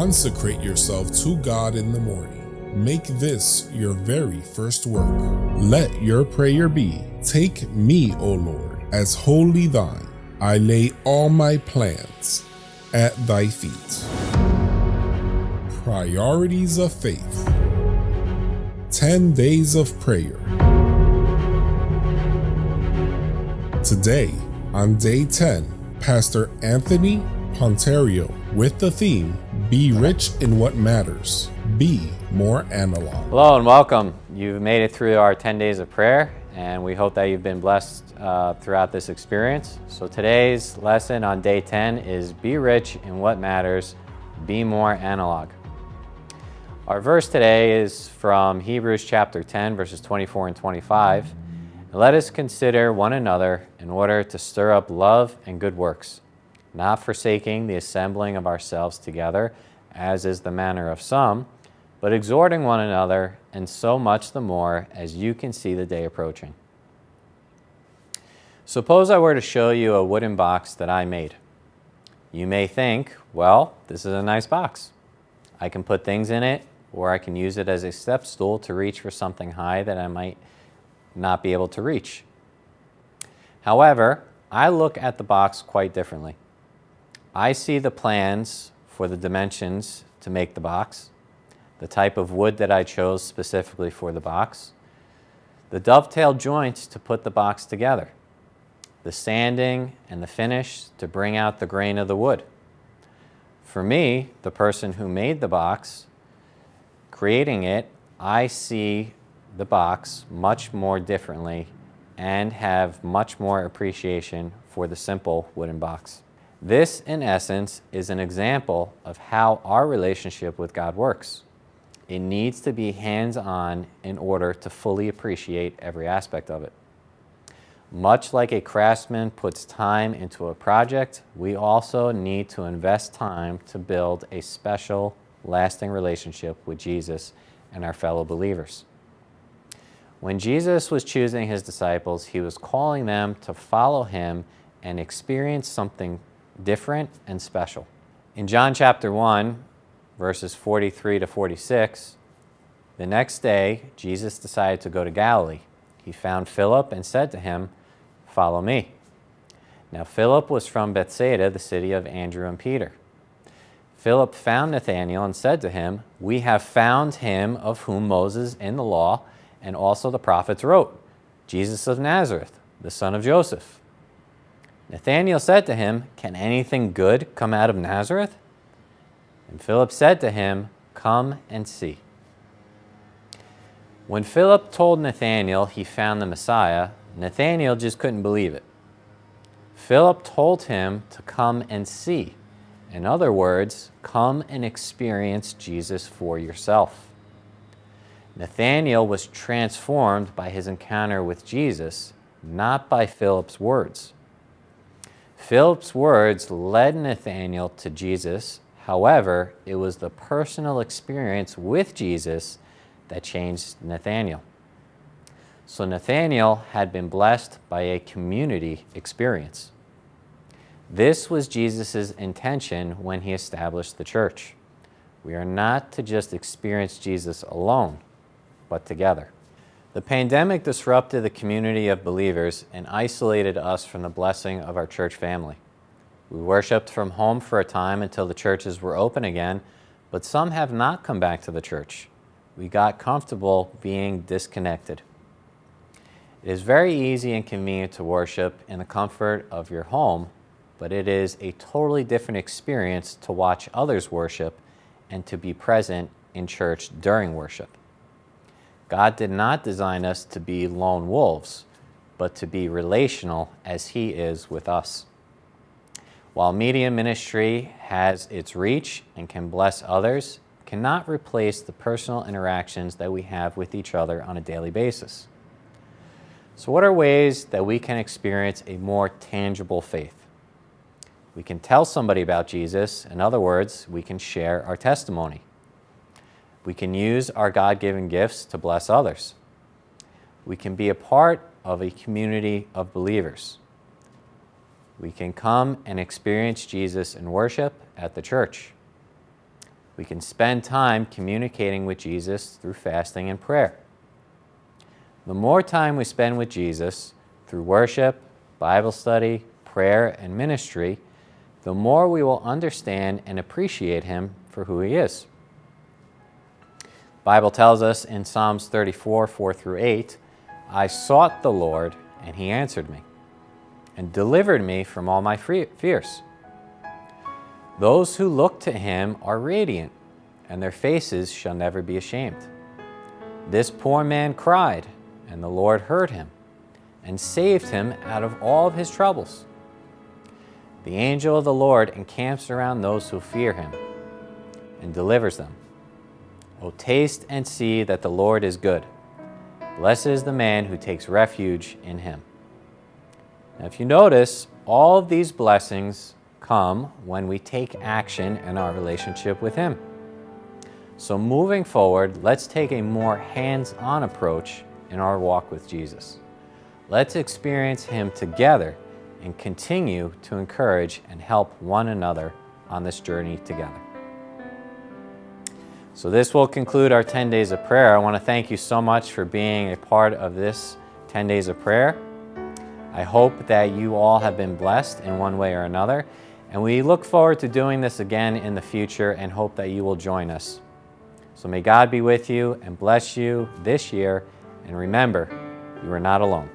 Consecrate yourself to God in the morning. Make this your very first work. Let your prayer be, take me, O Lord, as wholly thine. I lay all my plans at thy feet. Priorities of faith. 10 days of prayer. Today, on day 10, Pastor Anthony Ponterio with the theme, Be Rich in What Matters, Be More Analog. Hello and welcome. You've made it through our 10 days of prayer, and we hope that you've been blessed throughout this experience. So today's lesson on day 10 is Be Rich in What Matters, Be More Analog. Our verse today is from Hebrews chapter 10, verses 24 and 25. Let us consider one another in order to stir up love and good works, not forsaking the assembling of ourselves together, as is the manner of some, but exhorting one another, and so much the more as you can see the day approaching. Suppose I were to show you a wooden box that I made. You may think, well, this is a nice box. I can put things in it, or I can use it as a step stool to reach for something high that I might not be able to reach. However, I look at the box quite differently. I see the plans for the dimensions to make the box, the type of wood that I chose specifically for the box, the dovetail joints to put the box together, the sanding and the finish to bring out the grain of the wood. For me, the person who made the box, creating it, I see the box much more differently and have much more appreciation for the simple wooden box. This, in essence, is an example of how our relationship with God works. It needs to be hands-on in order to fully appreciate every aspect of it. Much like a craftsman puts time into a project, we also need to invest time to build a special, lasting relationship with Jesus and our fellow believers. When Jesus was choosing his disciples, he was calling them to follow him and experience something different and special. In John chapter 1, verses 43 to 46, the next day, Jesus decided to go to Galilee. He found Philip and said to him, "Follow me." Now Philip was from Bethsaida, the city of Andrew and Peter. Philip found Nathanael and said to him, "We have found him of whom Moses in the law and also the prophets wrote, Jesus of Nazareth, the son of Joseph." Nathanael said to him, "Can anything good come out of Nazareth?" And Philip said to him, "Come and see." When Philip told Nathanael he found the Messiah, Nathanael just couldn't believe it. Philip told him to come and see. In other words, come and experience Jesus for yourself. Nathanael was transformed by his encounter with Jesus, not by Philip's words. Philip's words led Nathanael to Jesus. However, it was the personal experience with Jesus that changed Nathanael. So Nathanael had been blessed by a community experience. This was Jesus' intention when he established the church. We are not to just experience Jesus alone, but together. The pandemic disrupted the community of believers and isolated us from the blessing of our church family. We worshiped from home for a time until the churches were open again, but some have not come back to the church. We got comfortable being disconnected. It is very easy and convenient to worship in the comfort of your home, but it is a totally different experience to watch others worship and to be present in church during worship. God did not design us to be lone wolves, but to be relational as he is with us. While media ministry has its reach and can bless others, it cannot replace the personal interactions that we have with each other on a daily basis. So what are ways that we can experience a more tangible faith? We can tell somebody about Jesus. In other words, we can share our testimony. We can use our God-given gifts to bless others. We can be a part of a community of believers. We can come and experience Jesus in worship at the church. We can spend time communicating with Jesus through fasting and prayer. The more time we spend with Jesus through worship, Bible study, prayer, and ministry, the more we will understand and appreciate him for who he is. The Bible tells us in Psalms 34, 4 through 8, I sought the Lord, and he answered me, and delivered me from all my fears. Those who look to him are radiant, and their faces shall never be ashamed. This poor man cried, and the Lord heard him, and saved him out of all of his troubles. The angel of the Lord encamps around those who fear him, and delivers them. O taste and see that the Lord is good. Blessed is the man who takes refuge in him. Now, if you notice, all of these blessings come when we take action in our relationship with him. So moving forward, let's take a more hands-on approach in our walk with Jesus. Let's experience him together and continue to encourage and help one another on this journey together. So this will conclude our 10 days of prayer. I want to thank you so much for being a part of this 10 days of prayer. I hope that you all have been blessed in one way or another, and we look forward to doing this again in the future and hope that you will join us. So may God be with you and bless you this year, and remember, you are not alone.